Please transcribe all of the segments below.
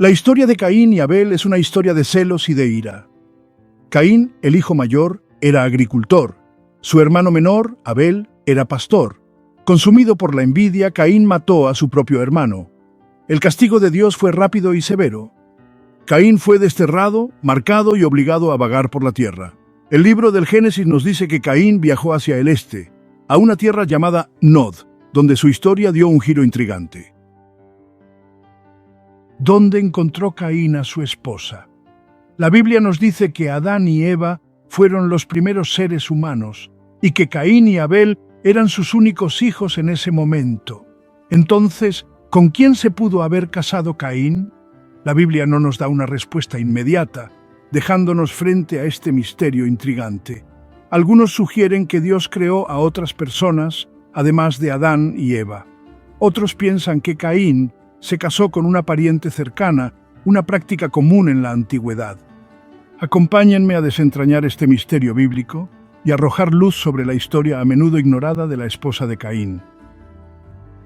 La historia de Caín y Abel es una historia de celos y de ira. Caín, el hijo mayor, era agricultor. Su hermano menor, Abel, era pastor. Consumido por la envidia, Caín mató a su propio hermano. El castigo de Dios fue rápido y severo. Caín fue desterrado, marcado y obligado a vagar por la tierra. El libro del Génesis nos dice que Caín viajó hacia el este, a una tierra llamada Nod, donde su historia dio un giro intrigante. ¿Dónde encontró Caín a su esposa? La Biblia nos dice que Adán y Eva fueron los primeros seres humanos y que Caín y Abel eran sus únicos hijos en ese momento. Entonces, ¿con quién se pudo haber casado Caín? La Biblia no nos da una respuesta inmediata, dejándonos frente a este misterio intrigante. Algunos sugieren que Dios creó a otras personas, además de Adán y Eva. Otros piensan que Caín se casó con una pariente cercana, una práctica común en la antigüedad. Acompáñenme a desentrañar este misterio bíblico y arrojar luz sobre la historia a menudo ignorada de la esposa de Caín.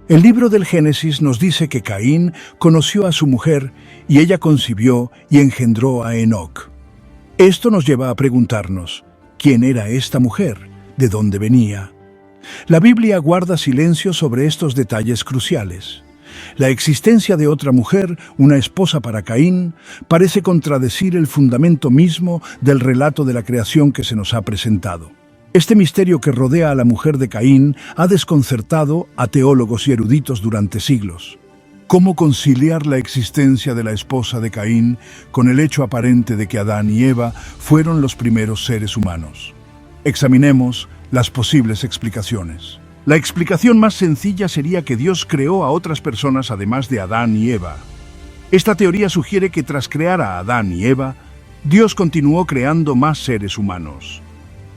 El libro del Génesis nos dice que Caín conoció a su mujer y ella concibió y engendró a Enoc. Esto nos lleva a preguntarnos, ¿quién era esta mujer? ¿De dónde venía? La Biblia guarda silencio sobre estos detalles cruciales. La existencia de otra mujer, una esposa para Caín, parece contradecir el fundamento mismo del relato de la creación que se nos ha presentado. Este misterio que rodea a la mujer de Caín ha desconcertado a teólogos y eruditos durante siglos. ¿Cómo conciliar la existencia de la esposa de Caín con el hecho aparente de que Adán y Eva fueron los primeros seres humanos? Examinemos las posibles explicaciones. La explicación más sencilla sería que Dios creó a otras personas además de Adán y Eva. Esta teoría sugiere que tras crear a Adán y Eva, Dios continuó creando más seres humanos.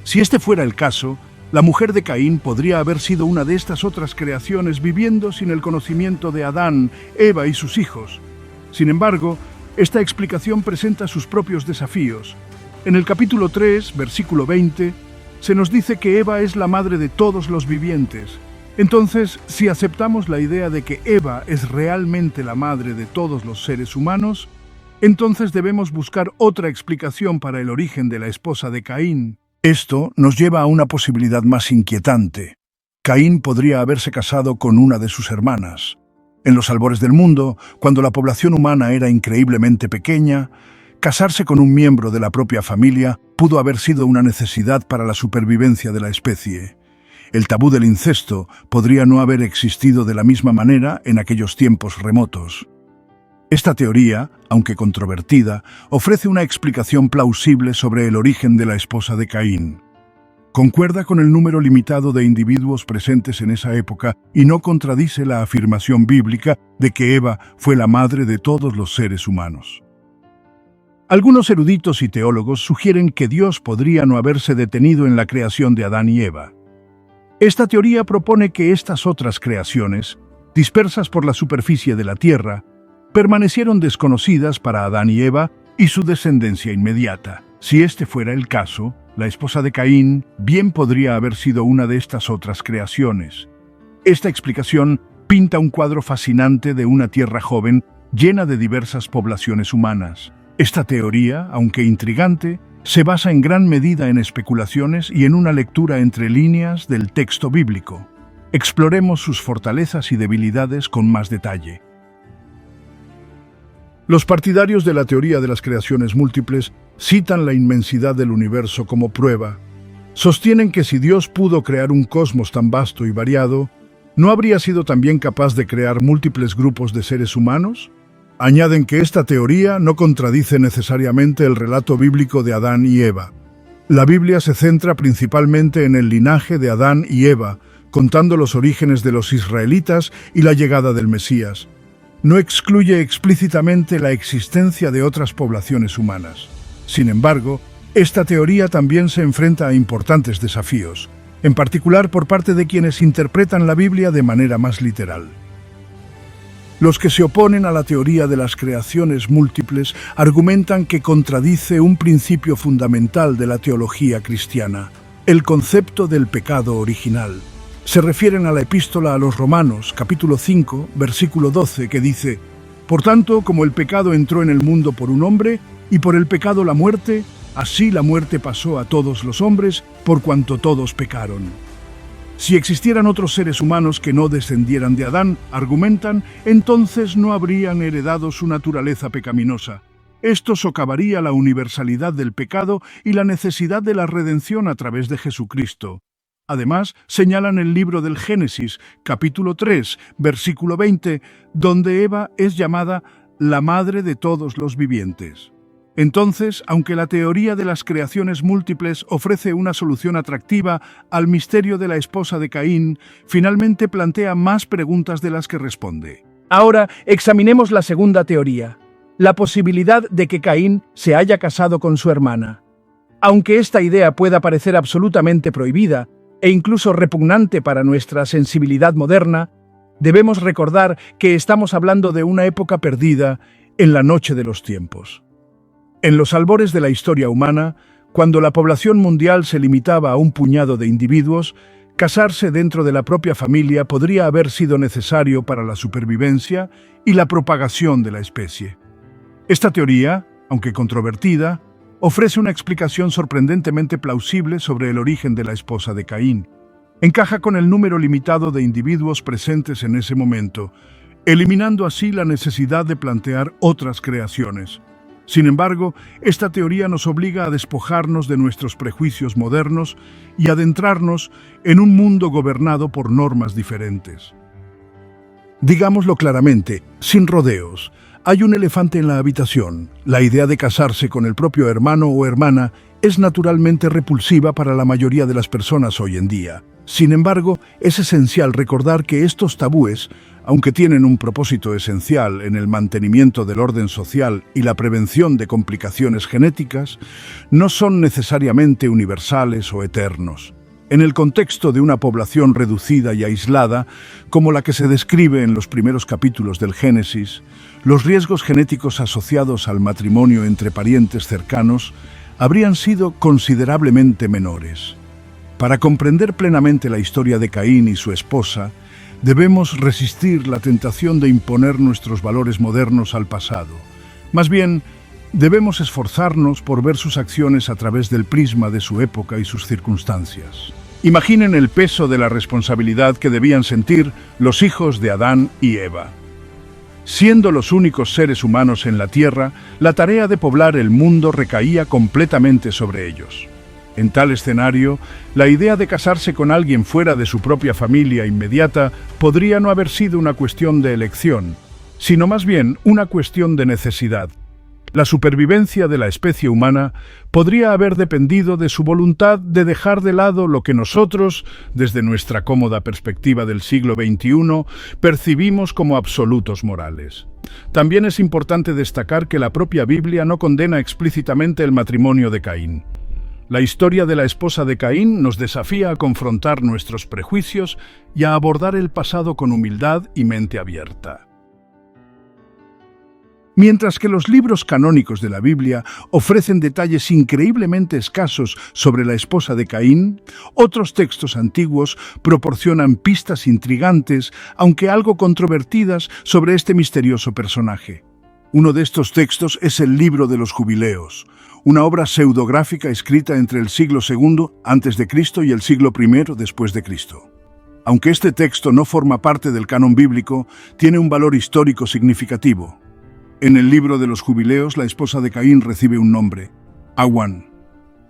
Si este fuera el caso, la mujer de Caín podría haber sido una de estas otras creaciones viviendo sin el conocimiento de Adán, Eva y sus hijos. Sin embargo, esta explicación presenta sus propios desafíos. En el capítulo 3, versículo 20, se nos dice que Eva es la madre de todos los vivientes. Entonces, si aceptamos la idea de que Eva es realmente la madre de todos los seres humanos, entonces debemos buscar otra explicación para el origen de la esposa de Caín. Esto nos lleva a una posibilidad más inquietante. Caín podría haberse casado con una de sus hermanas. En los albores del mundo, cuando la población humana era increíblemente pequeña, casarse con un miembro de la propia familia pudo haber sido una necesidad para la supervivencia de la especie. El tabú del incesto podría no haber existido de la misma manera en aquellos tiempos remotos. Esta teoría, aunque controvertida, ofrece una explicación plausible sobre el origen de la esposa de Caín. Concuerda con el número limitado de individuos presentes en esa época y no contradice la afirmación bíblica de que Eva fue la madre de todos los seres humanos. Algunos eruditos y teólogos sugieren que Dios podría no haberse detenido en la creación de Adán y Eva. Esta teoría propone que estas otras creaciones, dispersas por la superficie de la tierra, permanecieron desconocidas para Adán y Eva y su descendencia inmediata. Si este fuera el caso, la esposa de Caín bien podría haber sido una de estas otras creaciones. Esta explicación pinta un cuadro fascinante de una tierra joven llena de diversas poblaciones humanas. Esta teoría, aunque intrigante, se basa en gran medida en especulaciones y en una lectura entre líneas del texto bíblico. Exploremos sus fortalezas y debilidades con más detalle. Los partidarios de la teoría de las creaciones múltiples citan la inmensidad del universo como prueba. Sostienen que si Dios pudo crear un cosmos tan vasto y variado, ¿no habría sido también capaz de crear múltiples grupos de seres humanos? Añaden que esta teoría no contradice necesariamente el relato bíblico de Adán y Eva. La Biblia se centra principalmente en el linaje de Adán y Eva, contando los orígenes de los israelitas y la llegada del Mesías. No excluye explícitamente la existencia de otras poblaciones humanas. Sin embargo, esta teoría también se enfrenta a importantes desafíos, en particular por parte de quienes interpretan la Biblia de manera más literal. Los que se oponen a la teoría de las creaciones múltiples argumentan que contradice un principio fundamental de la teología cristiana, el concepto del pecado original. Se refieren a la epístola a los Romanos, capítulo 5, versículo 12, que dice: Por tanto, como el pecado entró en el mundo por un hombre, y por el pecado la muerte, así la muerte pasó a todos los hombres, por cuanto todos pecaron. Si existieran otros seres humanos que no descendieran de Adán, argumentan, entonces no habrían heredado su naturaleza pecaminosa. Esto socavaría la universalidad del pecado y la necesidad de la redención a través de Jesucristo. Además, señalan el libro del Génesis, capítulo 3, versículo 20, donde Eva es llamada la madre de todos los vivientes. Entonces, aunque la teoría de las creaciones múltiples ofrece una solución atractiva al misterio de la esposa de Caín, finalmente plantea más preguntas de las que responde. Ahora examinemos la segunda teoría, la posibilidad de que Caín se haya casado con su hermana. Aunque esta idea pueda parecer absolutamente prohibida e incluso repugnante para nuestra sensibilidad moderna, debemos recordar que estamos hablando de una época perdida en la noche de los tiempos. En los albores de la historia humana, cuando la población mundial se limitaba a un puñado de individuos, casarse dentro de la propia familia podría haber sido necesario para la supervivencia y la propagación de la especie. Esta teoría, aunque controvertida, ofrece una explicación sorprendentemente plausible sobre el origen de la esposa de Caín. Encaja con el número limitado de individuos presentes en ese momento, eliminando así la necesidad de plantear otras creaciones. Sin embargo, esta teoría nos obliga a despojarnos de nuestros prejuicios modernos y adentrarnos en un mundo gobernado por normas diferentes. Digámoslo claramente, sin rodeos, hay un elefante en la habitación. La idea de casarse con el propio hermano o hermana es naturalmente repulsiva para la mayoría de las personas hoy en día. Sin embargo, es esencial recordar que estos tabúes, aunque tienen un propósito esencial en el mantenimiento del orden social y la prevención de complicaciones genéticas, no son necesariamente universales o eternos. En el contexto de una población reducida y aislada, como la que se describe en los primeros capítulos del Génesis, los riesgos genéticos asociados al matrimonio entre parientes cercanos habrían sido considerablemente menores. Para comprender plenamente la historia de Caín y su esposa, debemos resistir la tentación de imponer nuestros valores modernos al pasado. Más bien, debemos esforzarnos por ver sus acciones a través del prisma de su época y sus circunstancias. Imaginen el peso de la responsabilidad que debían sentir los hijos de Adán y Eva. Siendo los únicos seres humanos en la Tierra, la tarea de poblar el mundo recaía completamente sobre ellos. En tal escenario, la idea de casarse con alguien fuera de su propia familia inmediata podría no haber sido una cuestión de elección, sino más bien una cuestión de necesidad. La supervivencia de la especie humana podría haber dependido de su voluntad de dejar de lado lo que nosotros, desde nuestra cómoda perspectiva del siglo XXI, percibimos como absolutos morales. También es importante destacar que la propia Biblia no condena explícitamente el matrimonio de Caín. La historia de la esposa de Caín nos desafía a confrontar nuestros prejuicios y a abordar el pasado con humildad y mente abierta. Mientras que los libros canónicos de la Biblia ofrecen detalles increíblemente escasos sobre la esposa de Caín, otros textos antiguos proporcionan pistas intrigantes, aunque algo controvertidas, sobre este misterioso personaje. Uno de estos textos es el Libro de los Jubileos, una obra pseudográfica escrita entre el siglo II a.C. y el siglo I después de Cristo. Aunque este texto no forma parte del canon bíblico, tiene un valor histórico significativo. En el Libro de los Jubileos, la esposa de Caín recibe un nombre, Awan.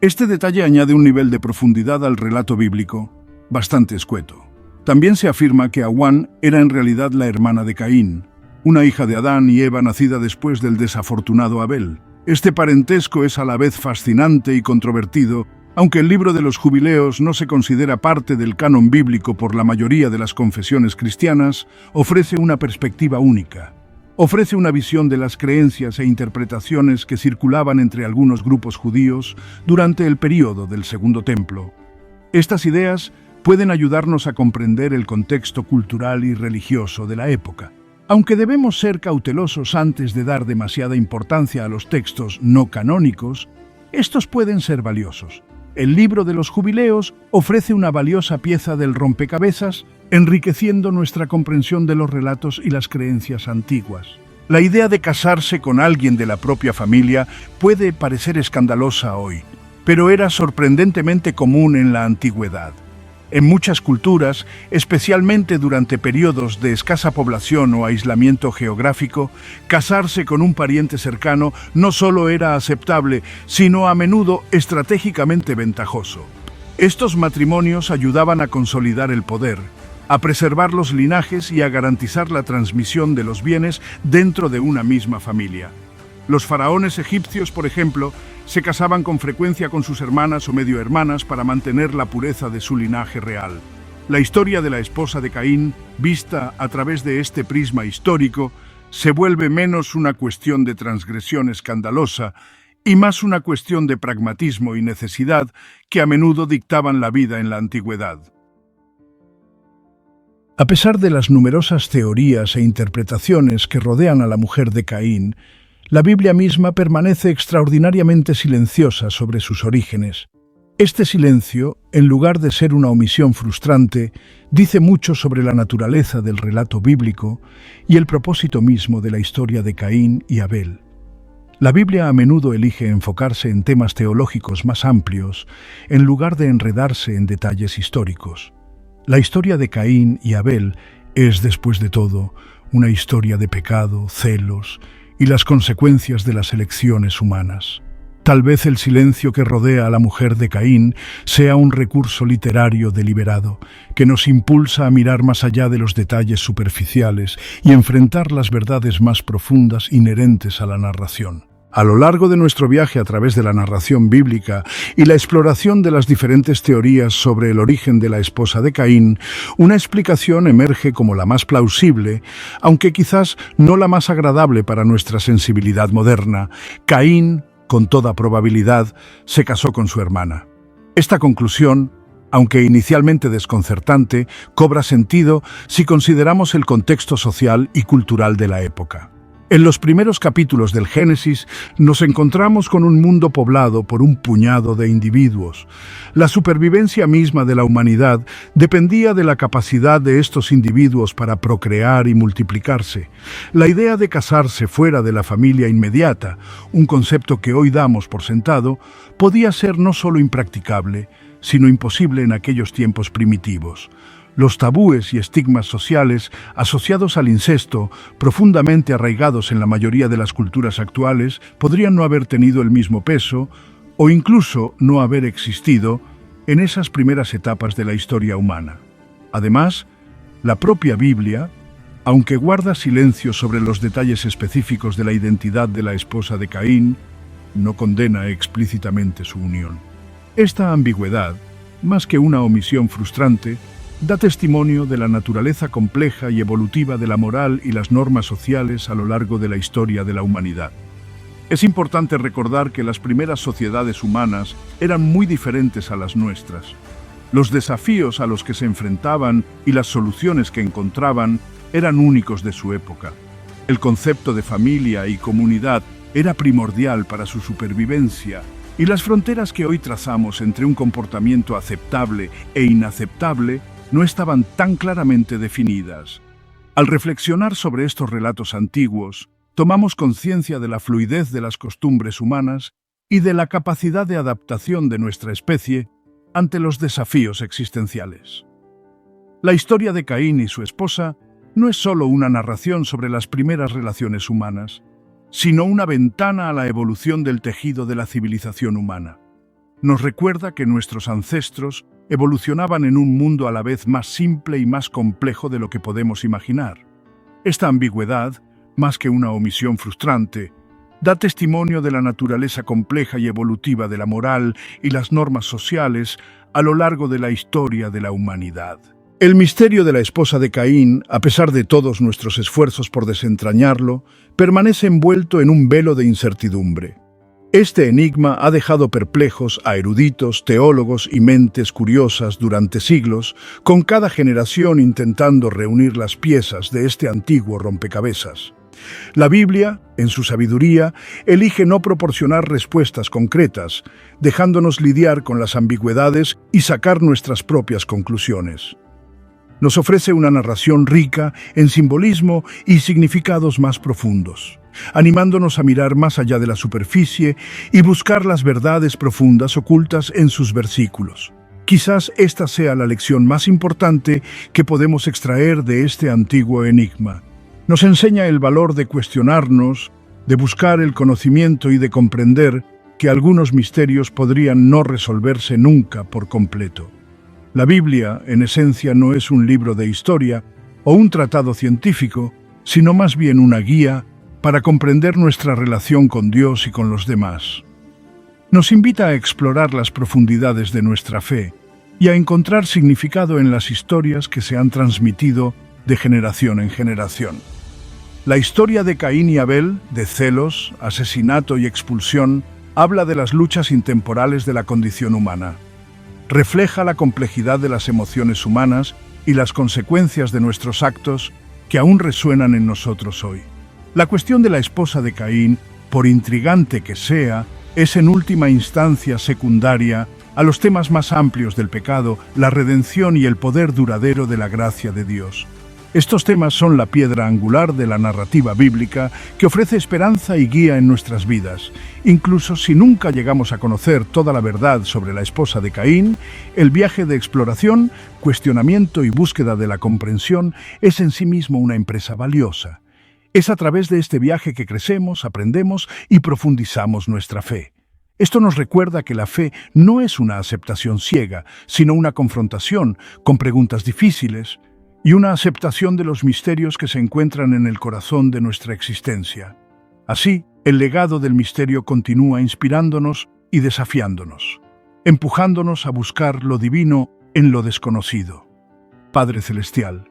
Este detalle añade un nivel de profundidad al relato bíblico, bastante escueto. También se afirma que Awan era en realidad la hermana de Caín, una hija de Adán y Eva nacida después del desafortunado Abel. Este parentesco es a la vez fascinante y controvertido, aunque el Libro de los Jubileos no se considera parte del canon bíblico por la mayoría de las confesiones cristianas, ofrece una perspectiva única. Ofrece una visión de las creencias e interpretaciones que circulaban entre algunos grupos judíos durante el período del Segundo Templo. Estas ideas pueden ayudarnos a comprender el contexto cultural y religioso de la época. Aunque debemos ser cautelosos antes de dar demasiada importancia a los textos no canónicos, estos pueden ser valiosos. El Libro de los Jubileos ofrece una valiosa pieza del rompecabezas, enriqueciendo nuestra comprensión de los relatos y las creencias antiguas. La idea de casarse con alguien de la propia familia puede parecer escandalosa hoy, pero era sorprendentemente común en la antigüedad. En muchas culturas, especialmente durante periodos de escasa población o aislamiento geográfico, casarse con un pariente cercano no solo era aceptable, sino a menudo estratégicamente ventajoso. Estos matrimonios ayudaban a consolidar el poder, a preservar los linajes y a garantizar la transmisión de los bienes dentro de una misma familia. Los faraones egipcios, por ejemplo, se casaban con frecuencia con sus hermanas o medio hermanas para mantener la pureza de su linaje real. La historia de la esposa de Caín, vista a través de este prisma histórico, se vuelve menos una cuestión de transgresión escandalosa y más una cuestión de pragmatismo y necesidad que a menudo dictaban la vida en la antigüedad. A pesar de las numerosas teorías e interpretaciones que rodean a la mujer de Caín, la Biblia misma permanece extraordinariamente silenciosa sobre sus orígenes. Este silencio, en lugar de ser una omisión frustrante, dice mucho sobre la naturaleza del relato bíblico y el propósito mismo de la historia de Caín y Abel. La Biblia a menudo elige enfocarse en temas teológicos más amplios, en lugar de enredarse en detalles históricos. La historia de Caín y Abel es, después de todo, una historia de pecado, celos y las consecuencias de las elecciones humanas. Tal vez el silencio que rodea a la mujer de Caín sea un recurso literario deliberado, que nos impulsa a mirar más allá de los detalles superficiales y enfrentar las verdades más profundas inherentes a la narración. A lo largo de nuestro viaje a través de la narración bíblica y la exploración de las diferentes teorías sobre el origen de la esposa de Caín, una explicación emerge como la más plausible, aunque quizás no la más agradable para nuestra sensibilidad moderna. Caín, con toda probabilidad, se casó con su hermana. Esta conclusión, aunque inicialmente desconcertante, cobra sentido si consideramos el contexto social y cultural de la época. En los primeros capítulos del Génesis nos encontramos con un mundo poblado por un puñado de individuos. La supervivencia misma de la humanidad dependía de la capacidad de estos individuos para procrear y multiplicarse. La idea de casarse fuera de la familia inmediata, un concepto que hoy damos por sentado, podía ser no solo impracticable, sino imposible en aquellos tiempos primitivos. Los tabúes y estigmas sociales asociados al incesto, profundamente arraigados en la mayoría de las culturas actuales, podrían no haber tenido el mismo peso o incluso no haber existido en esas primeras etapas de la historia humana. Además, la propia Biblia, aunque guarda silencio sobre los detalles específicos de la identidad de la esposa de Caín, no condena explícitamente su unión. Esta ambigüedad, más que una omisión frustrante, da testimonio de la naturaleza compleja y evolutiva de la moral y las normas sociales a lo largo de la historia de la humanidad. Es importante recordar que las primeras sociedades humanas eran muy diferentes a las nuestras. Los desafíos a los que se enfrentaban y las soluciones que encontraban eran únicos de su época. El concepto de familia y comunidad era primordial para su supervivencia, y las fronteras que hoy trazamos entre un comportamiento aceptable e inaceptable no estaban tan claramente definidas. Al reflexionar sobre estos relatos antiguos, tomamos conciencia de la fluidez de las costumbres humanas y de la capacidad de adaptación de nuestra especie ante los desafíos existenciales. La historia de Caín y su esposa no es solo una narración sobre las primeras relaciones humanas, sino una ventana a la evolución del tejido de la civilización humana. Nos recuerda que nuestros ancestros evolucionaban en un mundo a la vez más simple y más complejo de lo que podemos imaginar. Esta ambigüedad, más que una omisión frustrante, da testimonio de la naturaleza compleja y evolutiva de la moral y las normas sociales a lo largo de la historia de la humanidad. El misterio de la esposa de Caín, a pesar de todos nuestros esfuerzos por desentrañarlo, permanece envuelto en un velo de incertidumbre. Este enigma ha dejado perplejos a eruditos, teólogos y mentes curiosas durante siglos, con cada generación intentando reunir las piezas de este antiguo rompecabezas. La Biblia, en su sabiduría, elige no proporcionar respuestas concretas, dejándonos lidiar con las ambigüedades y sacar nuestras propias conclusiones. Nos ofrece una narración rica en simbolismo y significados más profundos, animándonos a mirar más allá de la superficie y buscar las verdades profundas ocultas en sus versículos. Quizás esta sea la lección más importante que podemos extraer de este antiguo enigma. Nos enseña el valor de cuestionarnos, de buscar el conocimiento y de comprender que algunos misterios podrían no resolverse nunca por completo. La Biblia, en esencia, no es un libro de historia o un tratado científico, sino más bien una guía para comprender nuestra relación con Dios y con los demás. Nos invita a explorar las profundidades de nuestra fe y a encontrar significado en las historias que se han transmitido de generación en generación. La historia de Caín y Abel, de celos, asesinato y expulsión, habla de las luchas intemporales de la condición humana. Refleja la complejidad de las emociones humanas y las consecuencias de nuestros actos que aún resuenan en nosotros hoy. La cuestión de la esposa de Caín, por intrigante que sea, es en última instancia secundaria a los temas más amplios del pecado, la redención y el poder duradero de la gracia de Dios. Estos temas son la piedra angular de la narrativa bíblica que ofrece esperanza y guía en nuestras vidas. Incluso si nunca llegamos a conocer toda la verdad sobre la esposa de Caín, el viaje de exploración, cuestionamiento y búsqueda de la comprensión es en sí mismo una empresa valiosa. Es a través de este viaje que crecemos, aprendemos y profundizamos nuestra fe. Esto nos recuerda que la fe no es una aceptación ciega, sino una confrontación con preguntas difíciles, y una aceptación de los misterios que se encuentran en el corazón de nuestra existencia. Así, el legado del misterio continúa inspirándonos y desafiándonos, empujándonos a buscar lo divino en lo desconocido. Padre Celestial,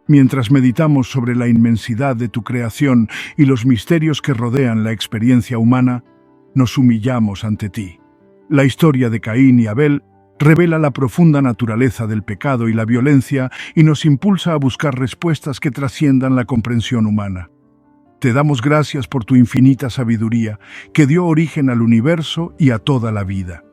mientras meditamos sobre la inmensidad de tu creación y los misterios que rodean la experiencia humana, nos humillamos ante ti. La historia de Caín y Abel revela la profunda naturaleza del pecado y la violencia y nos impulsa a buscar respuestas que trasciendan la comprensión humana. Te damos gracias por tu infinita sabiduría, que dio origen al universo y a toda la vida.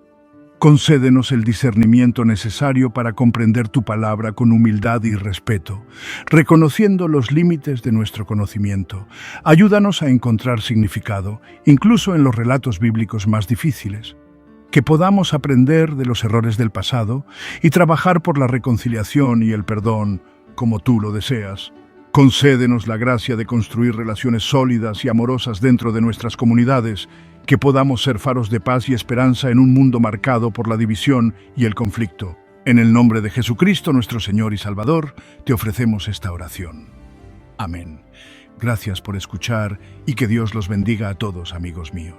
Concédenos el discernimiento necesario para comprender tu palabra con humildad y respeto, reconociendo los límites de nuestro conocimiento. Ayúdanos a encontrar significado, incluso en los relatos bíblicos más difíciles. Que podamos aprender de los errores del pasado y trabajar por la reconciliación y el perdón, como tú lo deseas. Concédenos la gracia de construir relaciones sólidas y amorosas dentro de nuestras comunidades, que podamos ser faros de paz y esperanza en un mundo marcado por la división y el conflicto. En el nombre de Jesucristo, nuestro Señor y Salvador, te ofrecemos esta oración. Amén. Gracias por escuchar y que Dios los bendiga a todos, amigos míos.